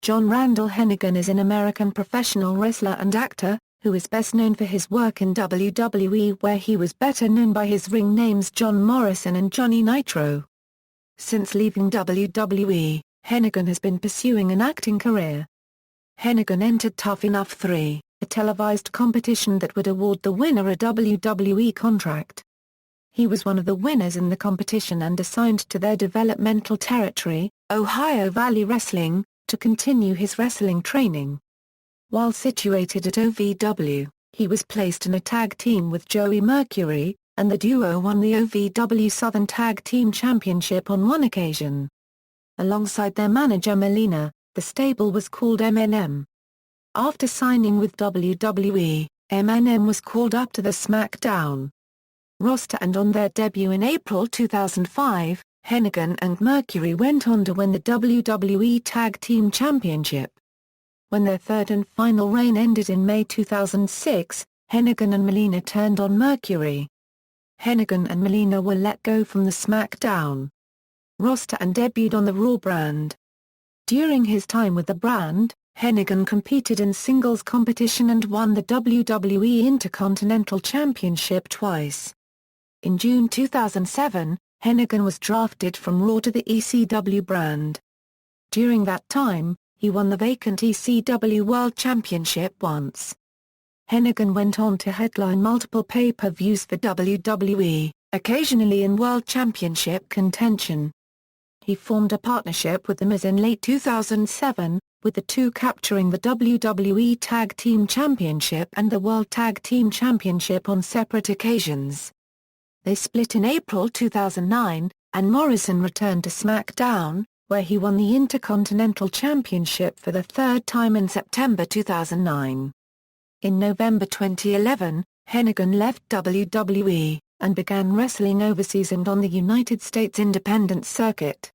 John Randall Hennigan is an American professional wrestler and actor, who is best known for his work in WWE, where he was better known by his ring names John Morrison and Johnny Nitro. Since leaving WWE, Hennigan has been pursuing an acting career. Hennigan entered Tough Enough 3, a televised competition that would award the winner a WWE contract. He was one of the winners in the competition and assigned to their developmental territory, Ohio Valley Wrestling, to continue his wrestling training. While situated at OVW, he was placed in a tag team with Joey Mercury, and the duo won the OVW Southern Tag Team Championship on one occasion. Alongside their manager Melina, the stable was called M&M. After signing with WWE, M&M was called up to the SmackDown roster, and on their debut in April 2005, Hennigan and Mercury went on to win the WWE Tag Team Championship. When their third and final reign ended in May 2006, Hennigan and Melina turned on Mercury. Hennigan and Melina were let go from the SmackDown roster and debuted on the Raw brand. During his time with the brand, Hennigan competed in singles competition and won the WWE Intercontinental Championship twice. In June 2007, Hennigan was drafted from Raw to the ECW brand. During that time, he won the vacant ECW World Championship once. Hennigan went on to headline multiple pay-per-views for WWE, occasionally in World Championship contention. He formed a partnership with The Miz in late 2007, with the two capturing the WWE Tag Team Championship and the World Tag Team Championship on separate occasions. They split in April 2009, and Morrison returned to SmackDown, where he won the Intercontinental Championship for the third time in September 2009. In November 2011, Hennigan left WWE, and began wrestling overseas and on the United States independent circuit.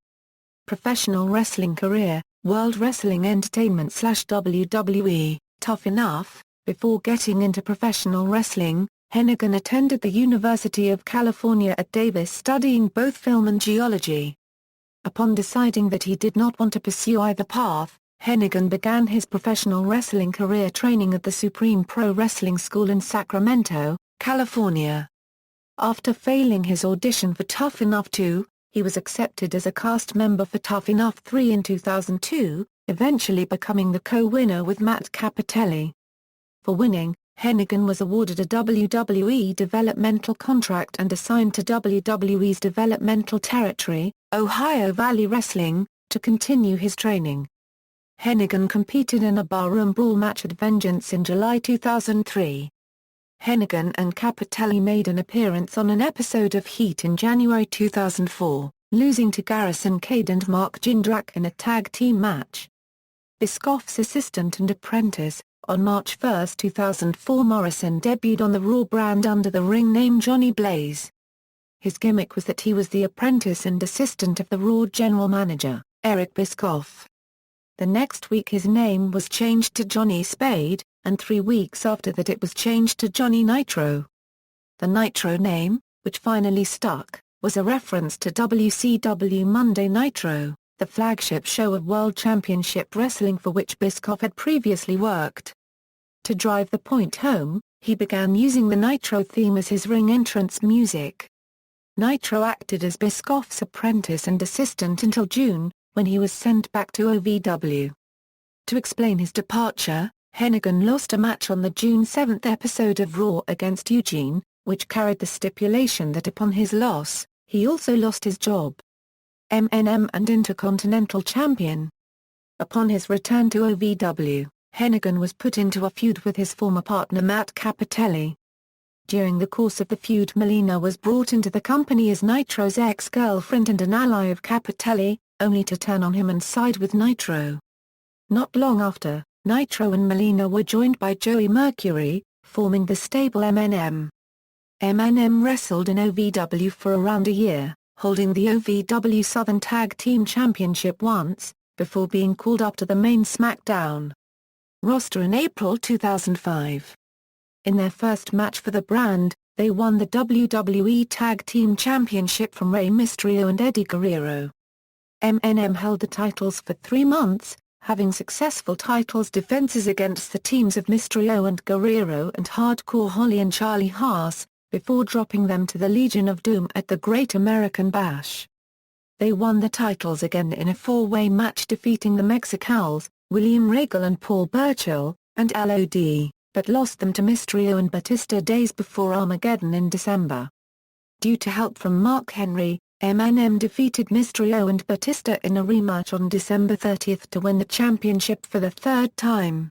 Professional wrestling career, World Wrestling Entertainment/WWE, Tough Enough. Before getting into professional wrestling, Hennigan attended the University of California at Davis studying both film and geology. Upon deciding that he did not want to pursue either path, Hennigan began his professional wrestling career training at the Supreme Pro Wrestling School in Sacramento, California. After failing his audition for Tough Enough 2, he was accepted as a cast member for Tough Enough 3 in 2002, eventually becoming the co-winner with Matt Cappotelli. For winning, Hennigan was awarded a WWE developmental contract and assigned to WWE's developmental territory, Ohio Valley Wrestling, to continue his training. Hennigan competed in a barroom brawl match at Vengeance in July 2003. Hennigan and Cappotelli made an appearance on an episode of Heat in January 2004, losing to Garrison Cade and Mark Jindrak in a tag team match. Bischoff's assistant and apprentice, on March 1, 2004, Morrison debuted on the Raw brand under the ring name Johnny Blaze. His gimmick was that he was the apprentice and assistant of the Raw general manager, Eric Bischoff. The next week his name was changed to Johnny Spade, and 3 weeks after that it was changed to Johnny Nitro. The Nitro name, which finally stuck, was a reference to WCW Monday Nitro, the flagship show of World Championship Wrestling for which Bischoff had previously worked. To drive the point home, he began using the Nitro theme as his ring entrance music. Nitro acted as Bischoff's apprentice and assistant until June, when he was sent back to OVW. To explain his departure, Hennigan lost a match on the June 7 episode of Raw against Eugene, which carried the stipulation that upon his loss, he also lost his job. M&M and Intercontinental Champion. Upon his return to OVW, Hennigan was put into a feud with his former partner Matt Cappotelli. During the course of the feud, Melina was brought into the company as Nitro's ex-girlfriend and an ally of Cappotelli, only to turn on him and side with Nitro. Not long after, Nitro and Melina were joined by Joey Mercury, forming the stable M&M. M&M wrestled in OVW for around a year, holding the OVW Southern Tag Team Championship once, before being called up to the main SmackDown roster in April 2005. In their first match for the brand, they won the WWE Tag Team Championship from Rey Mysterio and Eddie Guerrero. M&M held the titles for 3 months, having successful titles defenses against the teams of Mysterio and Guerrero and Hardcore Holly and Charlie Haas, before dropping them to the Legion of Doom at the Great American Bash. They won the titles again in a four-way match, defeating the Mexicals, William Regal and Paul Burchill, and LOD, but lost them to Mysterio and Batista days before Armageddon in December. Due to help from Mark Henry, MNM defeated Mysterio and Batista in a rematch on December 30 to win the championship for the third time.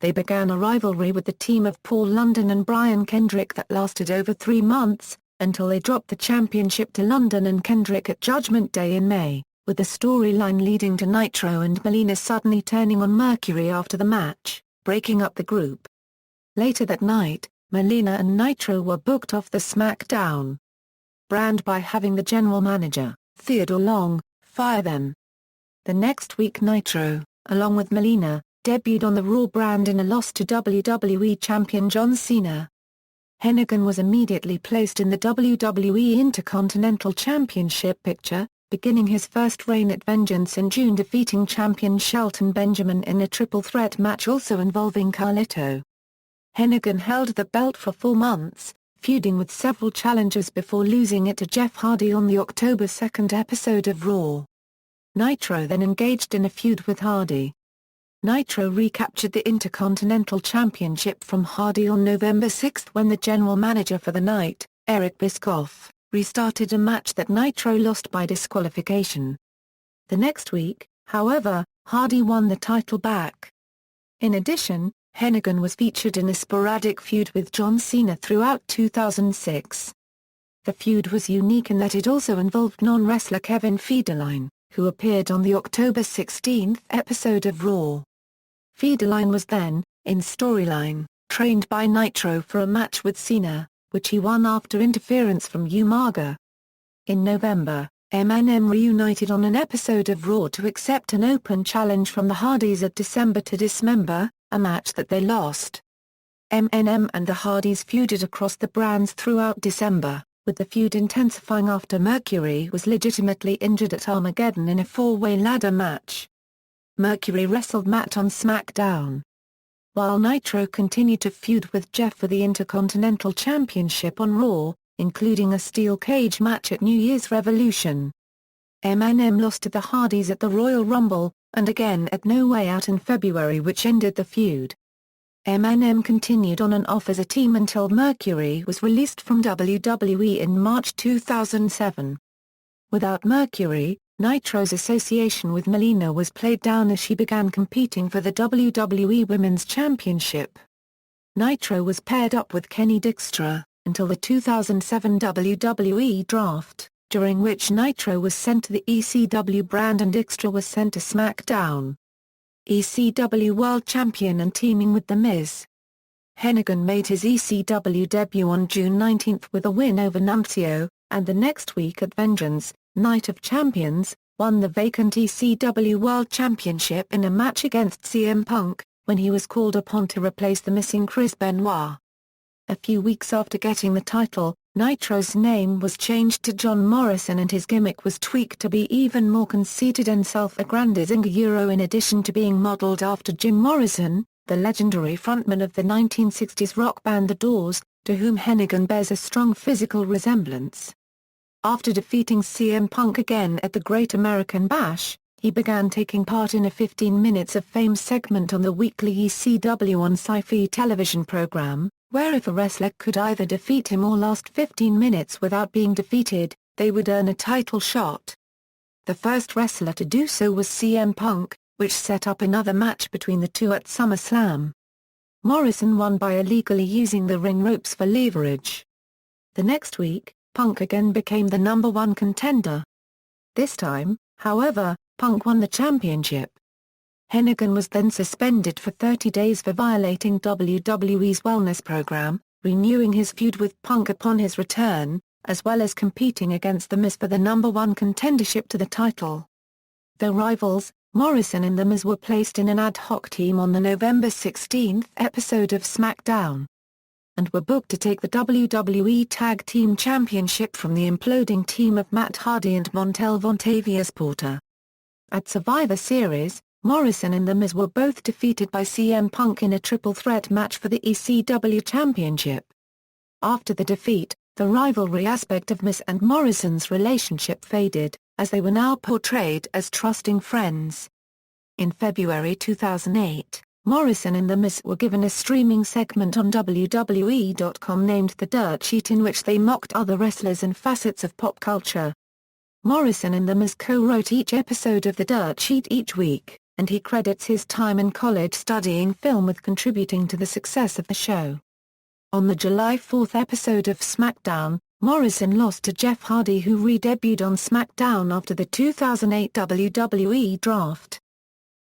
They began a rivalry with the team of Paul London and Brian Kendrick that lasted over 3 months, until they dropped the championship to London and Kendrick at Judgment Day in May, with the storyline leading to Nitro and Melina suddenly turning on Mercury after the match, breaking up the group. Later that night, Melina and Nitro were booked off the SmackDown brand by having the general manager, Theodore Long, fire them. The next week Nitro, along with Melina, debuted on the Raw brand in a loss to WWE Champion John Cena. Hennigan was immediately placed in the WWE Intercontinental Championship picture, beginning his first reign at Vengeance in June, defeating champion Shelton Benjamin in a triple threat match also involving Carlito. Hennigan held the belt for 4 months, feuding with several challengers before losing it to Jeff Hardy on the October 2 episode of Raw. Nitro then engaged in a feud with Hardy. Nitro recaptured the Intercontinental Championship from Hardy on November 6 when the general manager for the night, Eric Bischoff, restarted a match that Nitro lost by disqualification. The next week, however, Hardy won the title back. In addition, Hennigan was featured in a sporadic feud with John Cena throughout 2006. The feud was unique in that it also involved non-wrestler Kevin Federline, who appeared on the October 16 episode of Raw. Federline was then, in storyline, trained by Nitro for a match with Cena, which he won after interference from Umaga. In November, MNM reunited on an episode of Raw to accept an open challenge from the Hardys at December to Dismember, a match that they lost. MNM and the Hardys feuded across the brands throughout December, with the feud intensifying after Mercury was legitimately injured at Armageddon in a 4-way ladder match. Mercury wrestled Matt on SmackDown. While Nitro continued to feud with Jeff for the Intercontinental Championship on Raw, including a steel cage match at New Year's Revolution. MNM lost to the Hardys at the Royal Rumble, and again at No Way Out in February, which ended the feud. MNM continued on and off as a team until Mercury was released from WWE in March 2007. Without Mercury, Nitro's association with Melina was played down as she began competing for the WWE Women's Championship. Nitro was paired up with Kenny Dykstra, until the 2007 WWE Draft, during which Nitro was sent to the ECW brand and Dykstra was sent to SmackDown. ECW World Champion and teaming with The Miz. Hennigan made his ECW debut on June 19 with a win over Nunzio, and the next week at Vengeance, Night of Champions, won the vacant ECW World Championship in a match against CM Punk, when he was called upon to replace the missing Chris Benoit. A few weeks after getting the title, Nitro's name was changed to John Morrison and his gimmick was tweaked to be even more conceited and self-aggrandizing. In addition to being modeled after Jim Morrison, the legendary frontman of the 1960s rock band The Doors, to whom Hennigan bears a strong physical resemblance. After defeating CM Punk again at the Great American Bash, he began taking part in a 15 Minutes of Fame segment on the weekly ECW on Sci-Fi television program, where if a wrestler could either defeat him or last 15 minutes without being defeated, they would earn a title shot. The first wrestler to do so was CM Punk, which set up another match between the two at SummerSlam. Morrison won by illegally using the ring ropes for leverage. The next week, Punk again became the #1 contender. This time, however, Punk won the championship. Hennigan was then suspended for 30 days for violating WWE's wellness program, renewing his feud with Punk upon his return, as well as competing against The Miz for the #1 contendership to the title. Though rivals, Morrison and The Miz were placed in an ad hoc team on the November 16 episode of SmackDown, and were booked to take the WWE Tag Team Championship from the imploding team of Matt Hardy and Montel Vontavious Porter. At Survivor Series, Morrison and The Miz were both defeated by CM Punk in a triple threat match for the ECW Championship. After the defeat, the rivalry aspect of Miz and Morrison's relationship faded, as they were now portrayed as trusting friends. In February 2008, Morrison and The Miz were given a streaming segment on WWE.com named The Dirt Sheet, in which they mocked other wrestlers and facets of pop culture. Morrison and The Miz co-wrote each episode of The Dirt Sheet each week, and he credits his time in college studying film with contributing to the success of the show. On the July 4 episode of SmackDown, Morrison lost to Jeff Hardy, who re-debuted on SmackDown after the 2008 WWE Draft.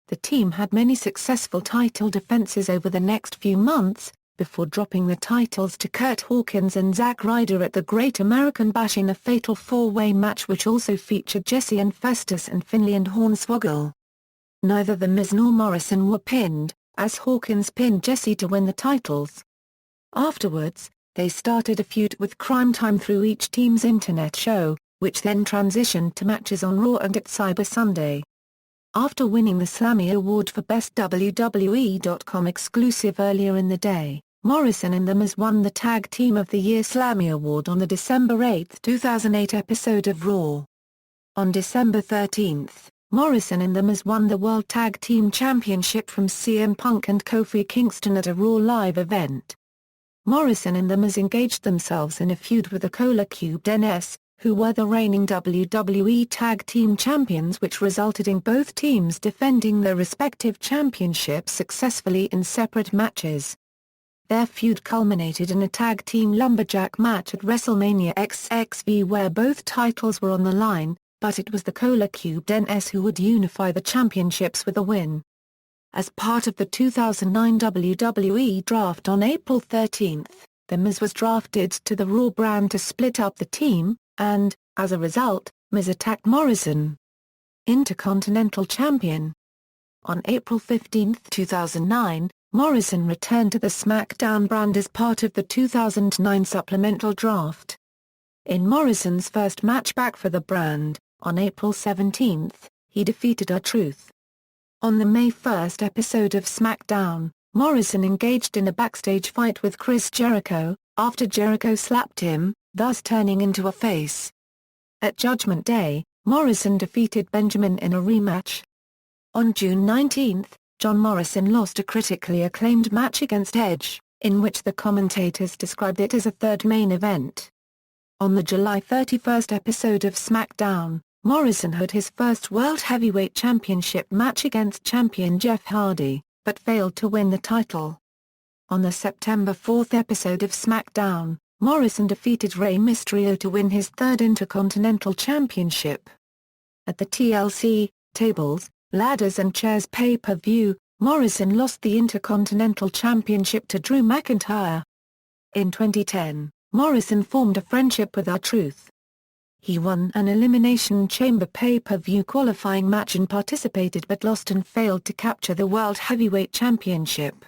The team had many successful title defenses over the next few months, before dropping the titles to Curt Hawkins and Zack Ryder at the Great American Bash in a fatal four-way match which also featured Jesse and Festus and Finlay and Hornswoggle. Neither The Miz nor Morrison were pinned, as Hawkins pinned Jesse to win the titles. Afterwards, they started a feud with Crime Time through each team's internet show, which then transitioned to matches on Raw and at Cyber Sunday. After winning the Slammy Award for Best WWE.com exclusive earlier in the day, Morrison and The Miz won the Tag Team of the Year Slammy Award on the December 8, 2008 episode of Raw. On December 13, Morrison and The Miz won the World Tag Team Championship from CM Punk and Kofi Kingston at a Raw Live event. Morrison and The Miz engaged themselves in a feud with the Cola Cubed NS, who were the reigning WWE Tag Team Champions, which resulted in both teams defending their respective championships successfully in separate matches. Their feud culminated in a Tag Team Lumberjack match at WrestleMania XXV where both titles were on the line, but it was the Cola Cubed NS who would unify the championships with a win. As part of the 2009 WWE Draft on April 13, The Miz was drafted to the Raw brand to split up the team, and, as a result, Miz attacked Morrison. Intercontinental Champion. On April 15, 2009, Morrison returned to the SmackDown brand as part of the 2009 Supplemental Draft. In Morrison's first match back for the brand, on April 17, he defeated R-Truth. On the May 1 episode of SmackDown, Morrison engaged in a backstage fight with Chris Jericho, after Jericho slapped him, thus turning into a face. At Judgment Day, Morrison defeated Benjamin in a rematch. On June 19, John Morrison lost a critically acclaimed match against Edge, in which the commentators described it as a third main event. On the July 31 episode of SmackDown, Morrison had his first World Heavyweight Championship match against champion Jeff Hardy, but failed to win the title. On the September 4 episode of SmackDown, Morrison defeated Rey Mysterio to win his third Intercontinental Championship. At the TLC, Tables, Ladders and Chairs pay-per-view, Morrison lost the Intercontinental Championship to Drew McIntyre. In 2010, Morrison formed a friendship with R-Truth. He won an Elimination Chamber pay-per-view qualifying match and participated but lost and failed to capture the World Heavyweight Championship.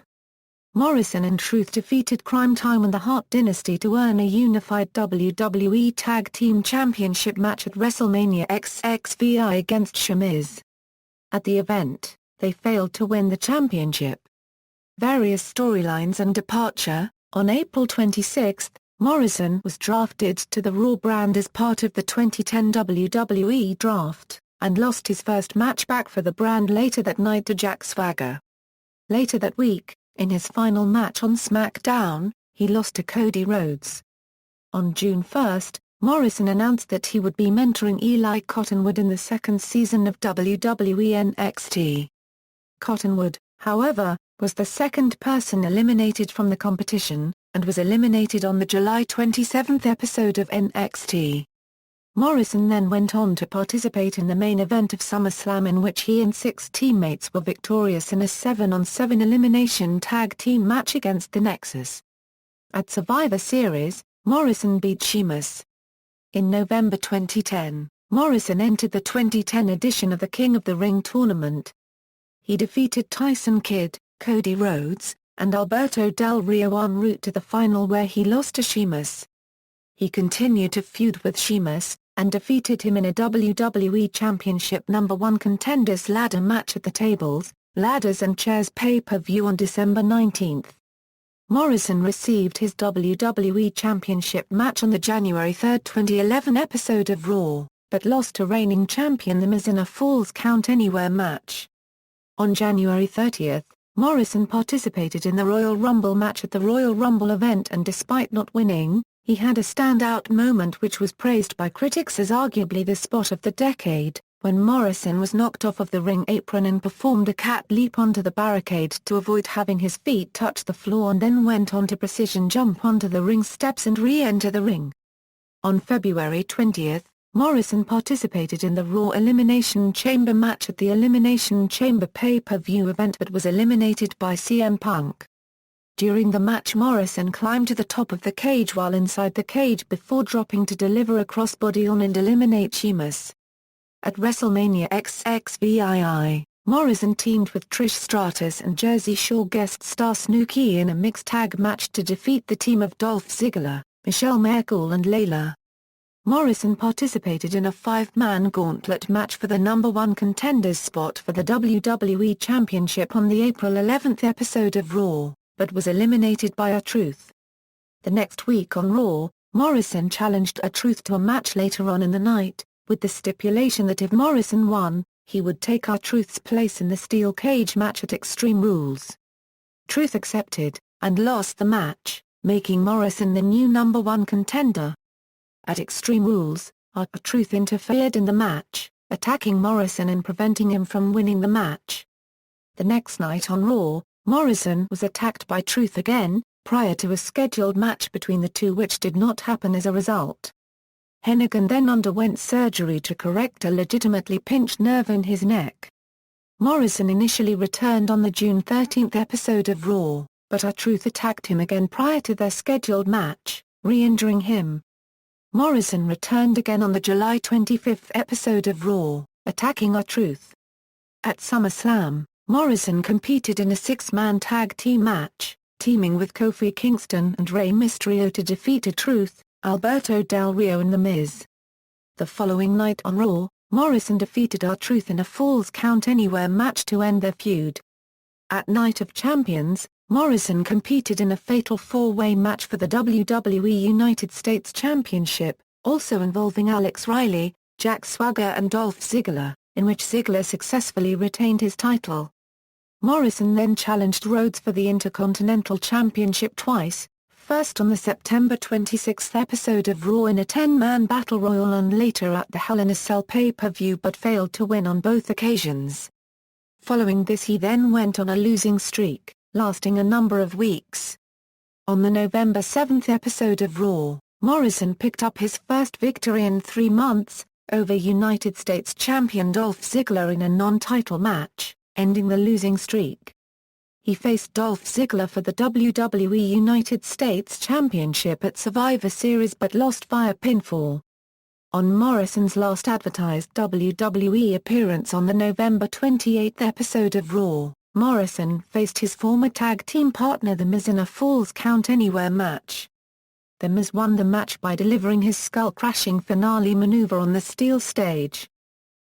Morrison and Truth defeated Crime Time and the Hart Dynasty to earn a unified WWE Tag Team Championship match at WrestleMania XXV against Sheamus. At the event, they failed to win the championship. Various storylines and departure. On April 26, Morrison was drafted to the Raw brand as part of the 2010 WWE Draft, and lost his first match back for the brand later that night to Jack Swagger. Later that week, in his final match on SmackDown, he lost to Cody Rhodes. On June 1, Morrison announced that he would be mentoring Eli Cottonwood in the second season of WWE NXT. Cottonwood, however, was the second person eliminated from the competition, and was eliminated on the July 27 episode of NXT. Morrison then went on to participate in the main event of SummerSlam, in which he and 6 teammates were victorious in a 7-on-7 elimination tag team match against the Nexus. At Survivor Series, Morrison beat Sheamus. In November 2010, Morrison entered the 2010 edition of the King of the Ring tournament. He defeated Tyson Kidd, Cody Rhodes, and Alberto Del Rio en route to the final, where he lost to Sheamus. He continued to feud with Sheamus, and defeated him in a WWE Championship No. 1 Contenders Ladder match at the Tables, Ladders and Chairs pay-per-view on December 19. Morrison received his WWE Championship match on the January 3, 2011 episode of Raw, but lost to reigning champion The Miz in a Falls Count Anywhere match. On January 30, Morrison participated in the Royal Rumble match at the Royal Rumble event, and despite not winning, he had a standout moment which was praised by critics as arguably the spot of the decade, when Morrison was knocked off of the ring apron and performed a cat leap onto the barricade to avoid having his feet touch the floor, and then went on to precision jump onto the ring steps and re-enter the ring. On February 20, Morrison participated in the Raw Elimination Chamber match at the Elimination Chamber pay-per-view event but was eliminated by CM Punk. During the match, Morrison climbed to the top of the cage while inside the cage before dropping to deliver a crossbody on and eliminate Sheamus. At WrestleMania XXVII, Morrison teamed with Trish Stratus and Jersey Shore guest star Snooki in a mixed tag match to defeat the team of Dolph Ziggler, Michelle McCool and Layla. Morrison participated in a 5-man gauntlet match for the No. 1 Contenders spot for the WWE Championship on the April 11 episode of Raw, but was eliminated by R-Truth. The next week on Raw, Morrison challenged R-Truth to a match later on in the night, with the stipulation that if Morrison won, he would take R-Truth's place in the steel cage match at Extreme Rules. Truth accepted, and lost the match, making Morrison the new No. 1 contender. At Extreme Rules, R-Truth interfered in the match, attacking Morrison and preventing him from winning the match. The next night on Raw, Morrison was attacked by Truth again, prior to a scheduled match between the two which did not happen as a result. Hennigan then underwent surgery to correct a legitimately pinched nerve in his neck. Morrison initially returned on the June 13 episode of Raw, but R-Truth attacked him again prior to their scheduled match, re-injuring him. Morrison returned again on the July 25 episode of Raw, attacking R-Truth. At SummerSlam, Morrison competed in a 6-man tag team match, teaming with Kofi Kingston and Rey Mysterio to defeat R-Truth, Alberto Del Rio and The Miz. The following night on Raw, Morrison defeated R-Truth in a Falls Count Anywhere match to end their feud. At Night of Champions, Morrison competed in a fatal 4-way match for the WWE United States Championship, also involving Alex Riley, Jack Swagger and Dolph Ziggler, in which Ziggler successfully retained his title. Morrison then challenged Rhodes for the Intercontinental Championship twice, first on the September 26 episode of Raw in a 10-man battle royal and later at the Hell in a Cell pay-per-view, but failed to win on both occasions. Following this he then went on a losing streak, lasting a number of weeks. On the November 7 episode of Raw, Morrison picked up his first victory in 3 months, over United States champion Dolph Ziggler in a non-title match, ending the losing streak. He faced Dolph Ziggler for the WWE United States Championship at Survivor Series but lost via pinfall. On Morrison's last advertised WWE appearance on the November 28 episode of Raw, Morrison faced his former tag team partner The Miz in a Falls Count Anywhere match. The Miz won the match by delivering his skull-crashing finale maneuver on the steel stage.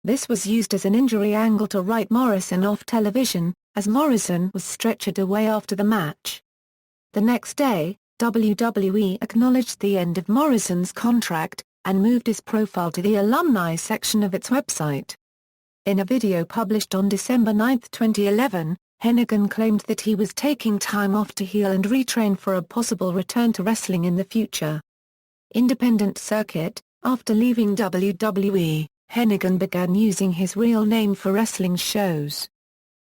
This was used as an injury angle to write Morrison off television, as Morrison was stretchered away after the match. The next day, WWE acknowledged the end of Morrison's contract, and moved his profile to the alumni section of its website. In a video published on December 9, 2011, Hennigan claimed that he was taking time off to heal and retrain for a possible return to wrestling in the future. Independent circuit: after leaving WWE, Hennigan began using his real name for wrestling shows.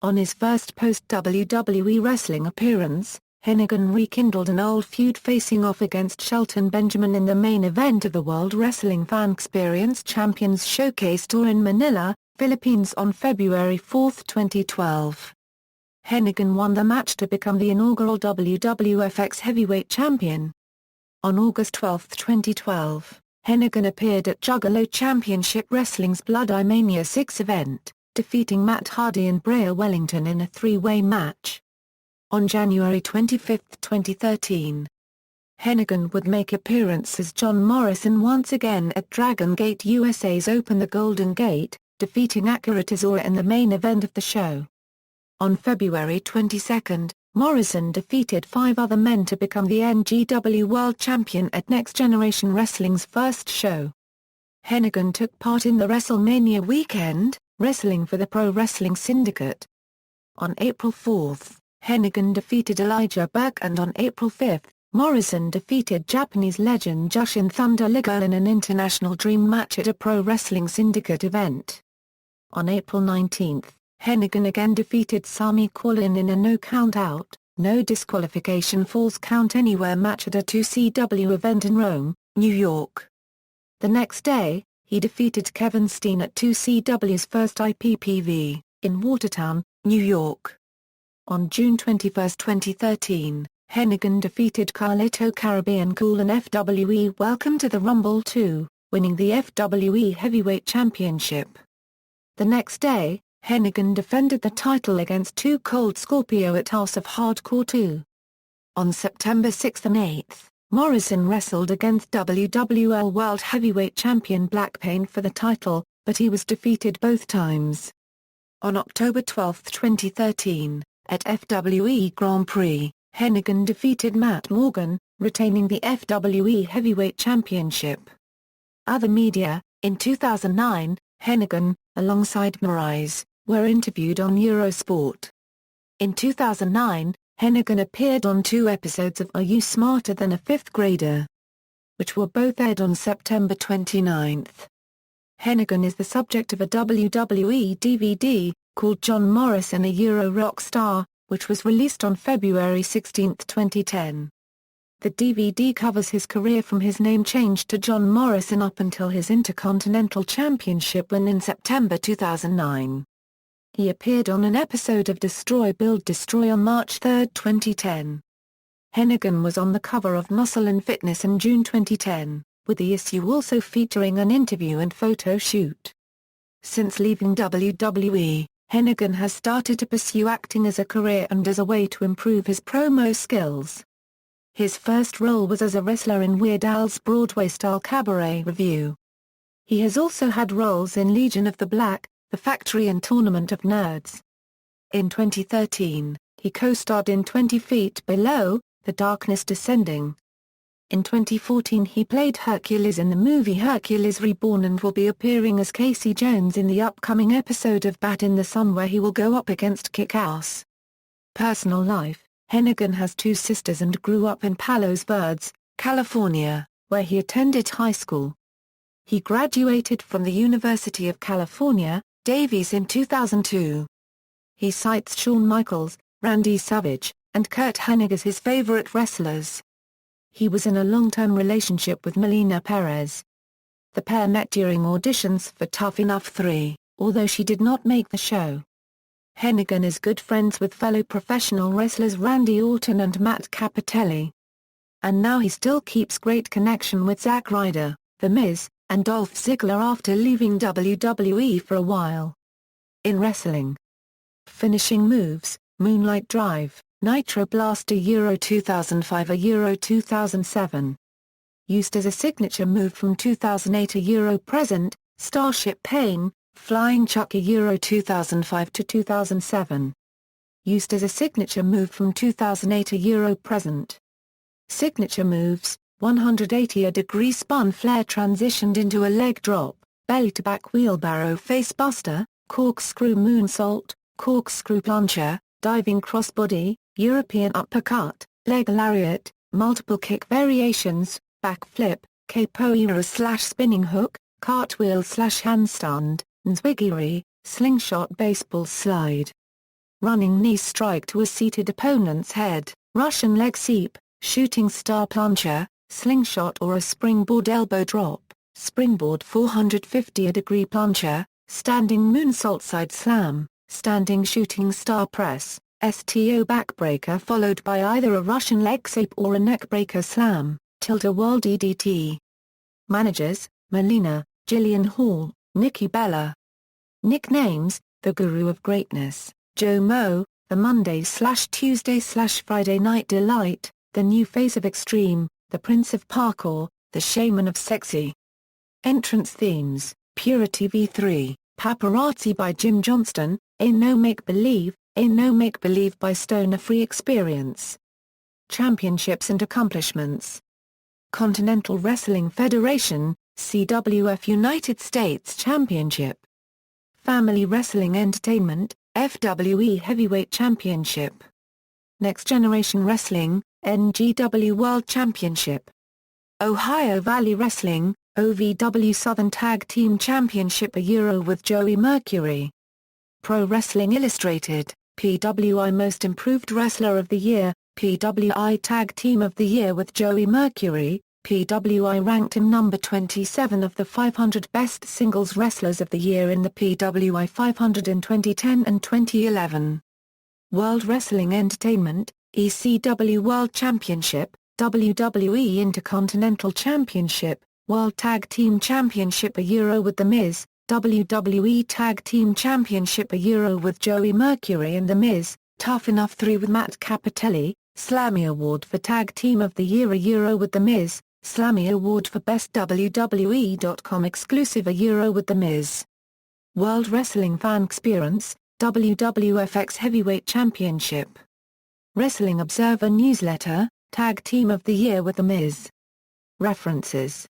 On his first post-WWE wrestling appearance, Hennigan rekindled an old feud facing off against Shelton Benjamin in the main event of the World Wrestling Fan Experience Champions Showcase Tour in Manila, Philippines on February 4, 2012. Hennigan won the match to become the inaugural WWF Heavyweight Champion. On August 12, 2012, Hennigan appeared at Juggalo Championship Wrestling's Blood Mania 6 event, defeating Matt Hardy and Bray Wellington in a 3-way match. On January 25, 2013, Hennigan would make appearance as John Morrison once again at Dragon Gate USA's Open the Golden Gate, defeating Akira Tozawa in the main event of the show. On February 22, Morrison defeated 5 other men to become the NGW World Champion at Next Generation Wrestling's first show. Hennigan took part in the WrestleMania weekend, wrestling for the Pro Wrestling Syndicate. On April 4, Hennigan defeated Elijah Burke, and on April 5, Morrison defeated Japanese legend Jushin Thunder Liger in an International Dream match at a Pro Wrestling Syndicate event. On April 19, Hennigan again defeated Sami Callihan in a no count-out, no disqualification Falls Count Anywhere match at a 2CW event in Rome, New York. The next day, he defeated Kevin Steen at 2CW's first IPPV, in Watertown, New York. On June 21, 2013, Hennigan defeated Carlito Caribbean Cool in FWE Welcome to the Rumble 2, winning the FWE Heavyweight Championship. The next day, Hennigan defended the title against 2 Cold Scorpio at House of Hardcore 2. On September 6 and 8, Morrison wrestled against WWL World Heavyweight Champion Blackpain for the title, but he was defeated both times. On October 12, 2013, at FWE Grand Prix, Hennigan defeated Matt Morgan, retaining the FWE Heavyweight Championship. Other media: in 2009, Hennigan, alongside Moraes, were interviewed on Eurosport. In 2009, Hennigan appeared on 2 episodes of Are You Smarter Than a Fifth Grader?, which were both aired on September 29. Hennigan is the subject of a WWE DVD, called John Morrison a Euro Rock Star, which was released on February 16, 2010. The DVD covers his career from his name change to John Morrison up until his Intercontinental Championship win in September 2009. He appeared on an episode of Destroy Build Destroy on March 3, 2010. Hennigan was on the cover of Muscle and Fitness in June 2010, with the issue also featuring an interview and photo shoot. Since leaving WWE, Hennigan has started to pursue acting as a career and as a way to improve his promo skills. His first role was as a wrestler in Weird Al's Broadway-style cabaret review. He has also had roles in Legion of the Black, The Factory and Tournament of Nerds. In 2013, he co-starred in 20 Feet Below, The Darkness Descending. In 2014 he played Hercules in the movie Hercules Reborn and will be appearing as Casey Jones in the upcoming episode of Bat in the Sun where he will go up against Kick-Ass. Personal life: Hennigan has 2 sisters and grew up in Palos Verdes, California, where he attended high school. He graduated from the University of California, Davies in 2002. He cites Shawn Michaels, Randy Savage, and Curt Hennig as his favorite wrestlers. He was in a long-term relationship with Melina Perez. The pair met during auditions for Tough Enough 3, although she did not make the show. Hennigan is good friends with fellow professional wrestlers Randy Orton and Matt Cappotelli. And now he still keeps great connection with Zack Ryder, The Miz, and Dolph Ziggler after leaving WWE for a while. In wrestling: finishing moves, Moonlight Drive, Nitro Blaster Euro 2005 a Euro 2007. Used as a signature move from 2008 a Euro present, Starship Pain, Flying Chuck a Euro 2005 to 2007. Used as a signature move from 2008 a Euro present. Signature moves: 180-degree spun flare transitioned into a leg drop, belly-to-back wheelbarrow facebuster, corkscrew moonsault, corkscrew plancher, diving crossbody, European uppercut, leg lariat, multiple kick variations, backflip, capoeira/spinning hook, cartwheel/handstand, nzwigiri, slingshot baseball slide. Running knee strike to a seated opponent's head, Russian leg sweep, shooting star plancher, slingshot or a springboard elbow drop, springboard 450-degree plancher, standing moonsault side slam, standing shooting star press, STO backbreaker followed by either a Russian leg sweep or a neckbreaker slam, tilt-a-whirl DDT. Managers: Melina, Jillian Hall, Nikki Bella. Nicknames: The Guru of Greatness, Joe Mo, The Monday/Tuesday/Friday Night Delight, The New Face of Extreme, The Prince of Parkour, The Shaman of Sexy. Entrance themes, Purity v3, Paparazzi by Jim Johnston, Ain't No Make Believe, Ain't No Make Believe by Stoner Free Experience. Championships and Accomplishments. Continental Wrestling Federation, CWF United States Championship. Family Wrestling Entertainment, FWE Heavyweight Championship. Next Generation Wrestling, NGW World Championship. Ohio Valley Wrestling, OVW Southern Tag Team Championship, a Euro with Joey Mercury. Pro Wrestling Illustrated, PWI Most Improved Wrestler of the Year, PWI Tag Team of the Year with Joey Mercury. PWI ranked him number 27 of the 500 Best Singles Wrestlers of the Year in the PWI 500 in 2010 and 2011. World Wrestling Entertainment, ECW World Championship, WWE Intercontinental Championship, World Tag Team Championship, a Euro with The Miz, WWE Tag Team Championship, a Euro with Joey Mercury and The Miz, Tough Enough 3 with Matt Cappotelli, Slammy Award for Tag Team of the Year, a Euro with The Miz, Slammy Award for Best WWE.com exclusive, a Euro with The Miz. World Wrestling Fan Experience, WWFX Heavyweight Championship. Wrestling Observer Newsletter, Tag Team of the Year with The Miz. References.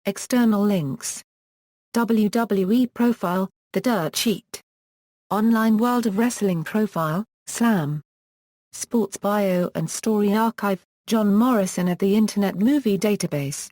External links. WWE Profile, The Dirt Sheet. Online World of Wrestling Profile, Slam. Sports Bio and Story Archive, John Morrison at the Internet Movie Database.